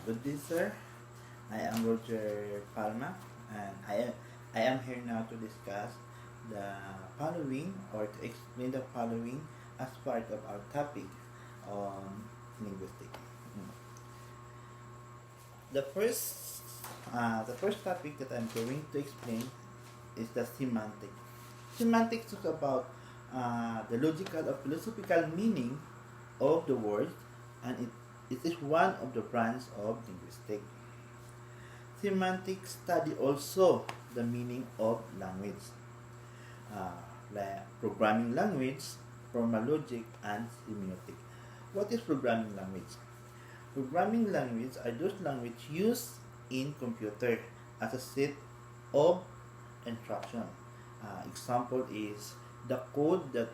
Good day, sir. I am Roger Palma, and I am here now to discuss the following or to explain the following as part of our topic on linguistic. Mm. The first, the first topic that I'm going to explain is the semantic. Semantics is about the logical or philosophical meaning of the word, and it is one of the branches of linguistics. Semantics study also the meaning of language, like programming language, formal logic, and semiotic. What is programming language? Programming language are those language used in computer as a set of instruction. Example is the code that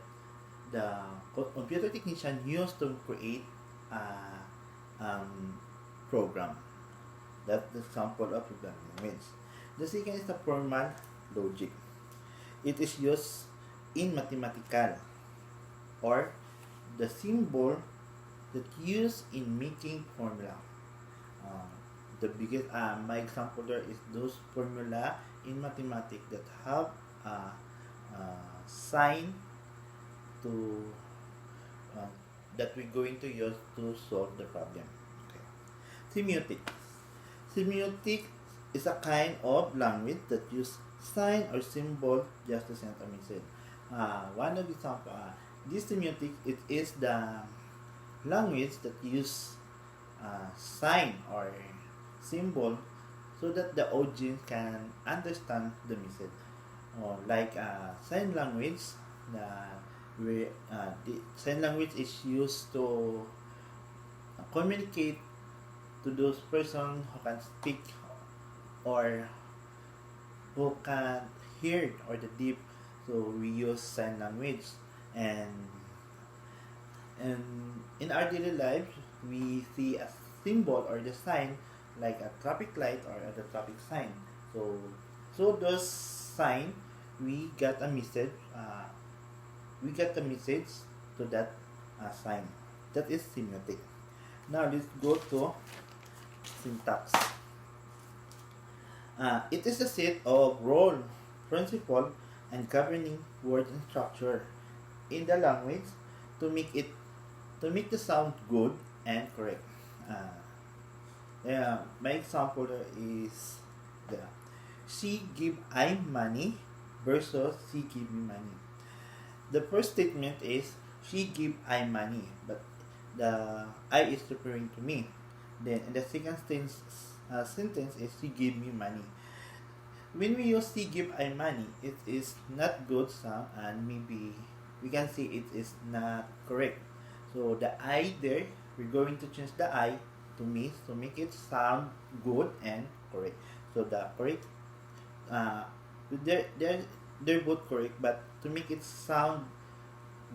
the computer technician used to create a program. That's the example of programming language. The second is the formal logic. It is used in mathematical or the symbol that used in making formula. Uh, the biggest my example there is those formula in mathematics that have a sign to uh, that we're going to use to solve the problem. Okay. Semiotic. Semiotic is a kind of language that use sign or symbol just to send a message. One of the example, this semiotic it is the language that use sign or symbol so that the audience can understand the message. Like sign language, the sign language is used to communicate to those person who can speak or who can hear or the deep. So we use sign language, and and in our daily life we see a symbol or the sign like a traffic light or the traffic sign. So those sign we get a message. We get the message to that sign. That is semiotic. Now let's go to syntax. It is a set of rule, principle, and governing word and structure in the language to make the sound good and correct. My example is the she give I money versus she give me money. The first statement is she give I money, but the I is referring to me. Then in the second sentence is she give me money. When we use she give I money, it is not good sound, and maybe we can say it is not correct. So the I there, we're going to change the I to me to make it sound good and correct. So the correct, uh, they're both correct, but to make it sound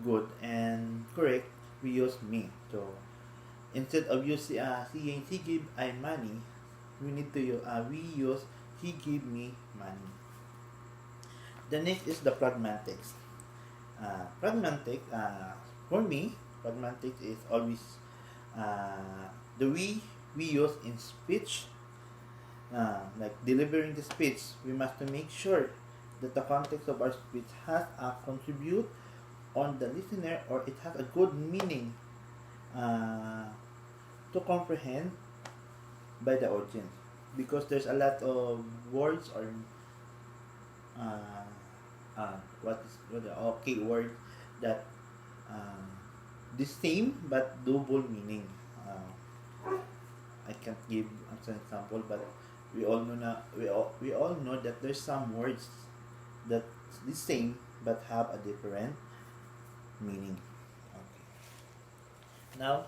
good and correct, we use me. So instead of using saying he give I money, we need to we use he give me money. The next is the pragmatics. Pragmatic, for me, pragmatic is always the way we use in speech, like delivering the speech. We must to make sure that the context of our speech has a contribute on the listener, or it has a good meaning to comprehend by the audience, because there's a lot of words or what the okay word that the same but double meaning. I can't give an example, but we all know we all know that there's some words that the same but have a different meaning. Okay. Now,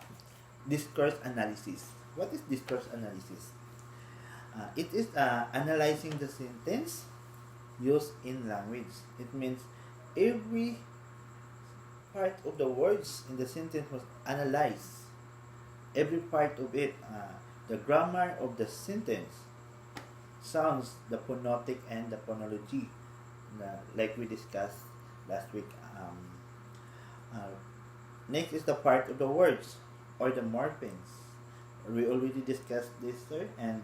discourse analysis. What is discourse analysis? It is analyzing the sentence used in language. It means every part of the words in the sentence was analyzed. Every part of it, the grammar of the sentence, sounds, the phonetic and the phonology, like we discussed last week. Next is the part of the words or the morphemes, We already discussed this, sir, and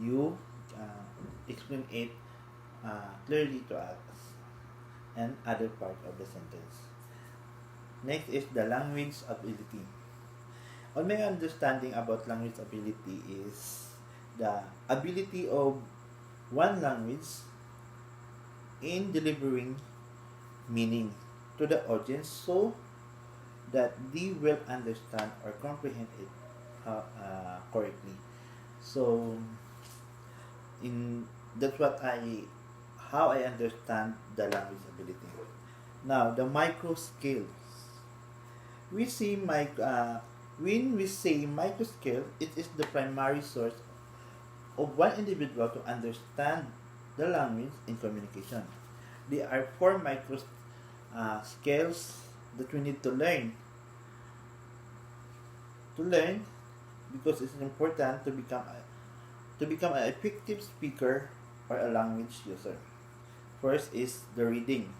you explain it clearly to us and other part of the sentence. Next is the language ability. All my understanding about language ability is the ability of one language in delivering meaning to the audience so that they will understand or comprehend it correctly. So, in that's what I how I understand the language ability. Now, the micro scale. We see when we say micro scale, it is the primary source of one individual to understand the language in communication. There are four micro scales that we need to learn because it's important to become an effective speaker or a language user. First is the reading.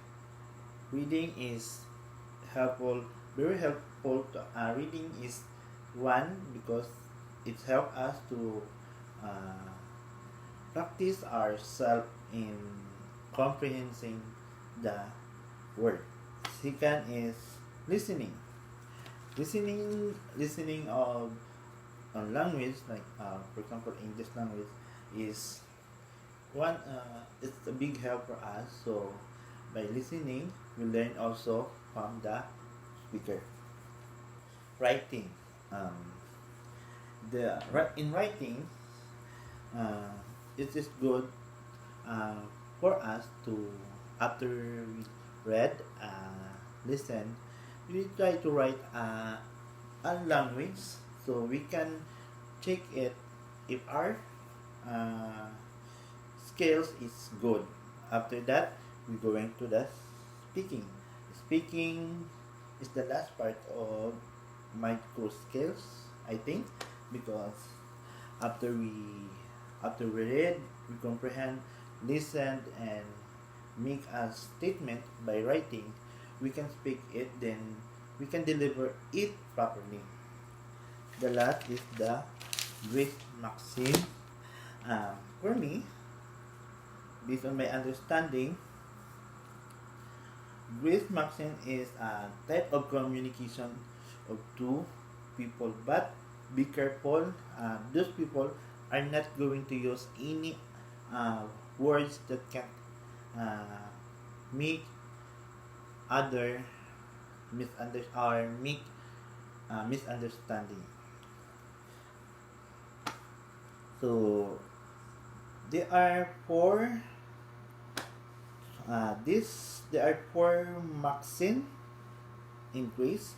Reading is helpful, very helpful. Reading is one because it helps us to uh, practice ourselves in comprehending the word. Second is listening. Listening of language like for example English language is one it's a big help for us. So by listening we learn also from the speaker. Writing. In writing uh, it is good uh, for us to after we read listen we try to write a language so we can check it if our uh, skills is good. After that we going to the speaking. Speaking is the last part of micro skills, I think, because after we read, we comprehend, listen, and make a statement by writing, we can speak it, then we can deliver it properly. The last is the Greek maxim. For me, based on my understanding, Greek maxim is a type of communication of two people, but be careful. Those people are not going to use any uh, words that can make other make misunderstanding. So there are four maxim in Greece.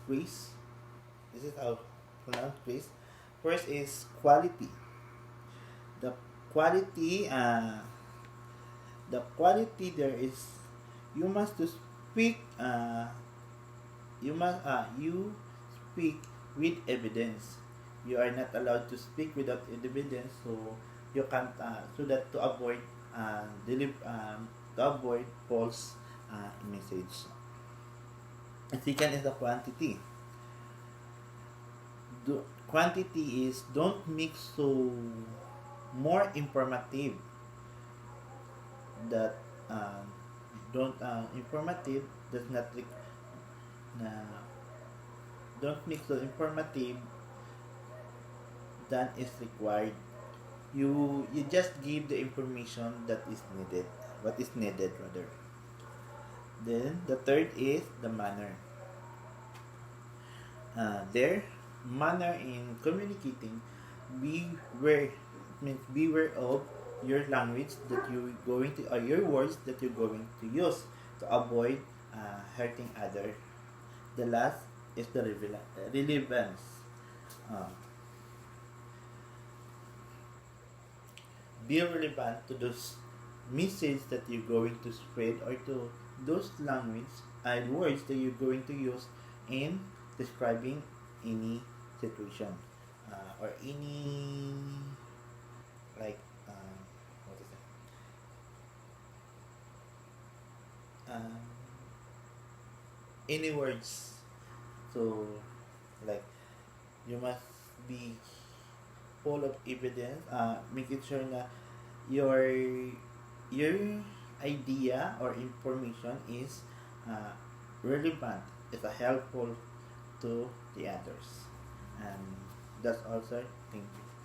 Greece. This is how pronounce Greece. First is quality. The quality there is you must to speak you speak with evidence. You are not allowed to speak without evidence, so you can't so that to avoid to avoid false message. And second is the quantity. Quantity is don't mix so more informative that don't informative does not don't mix so informative than is required. You just give the information that is needed, what is needed rather. Then the third is the manner. Their manner in communicating, beware means beware of your language that you're going to or your words that you're going to use to avoid hurting other. The last is the relevance. Um, be relevant to those message that you're going to spread or to those language and words that you're going to use in describing any situation or any like what is it any words. So like You must be full of evidence, making sure na your your idea or information is relevant, is helpful to the others. And that's also, thank you.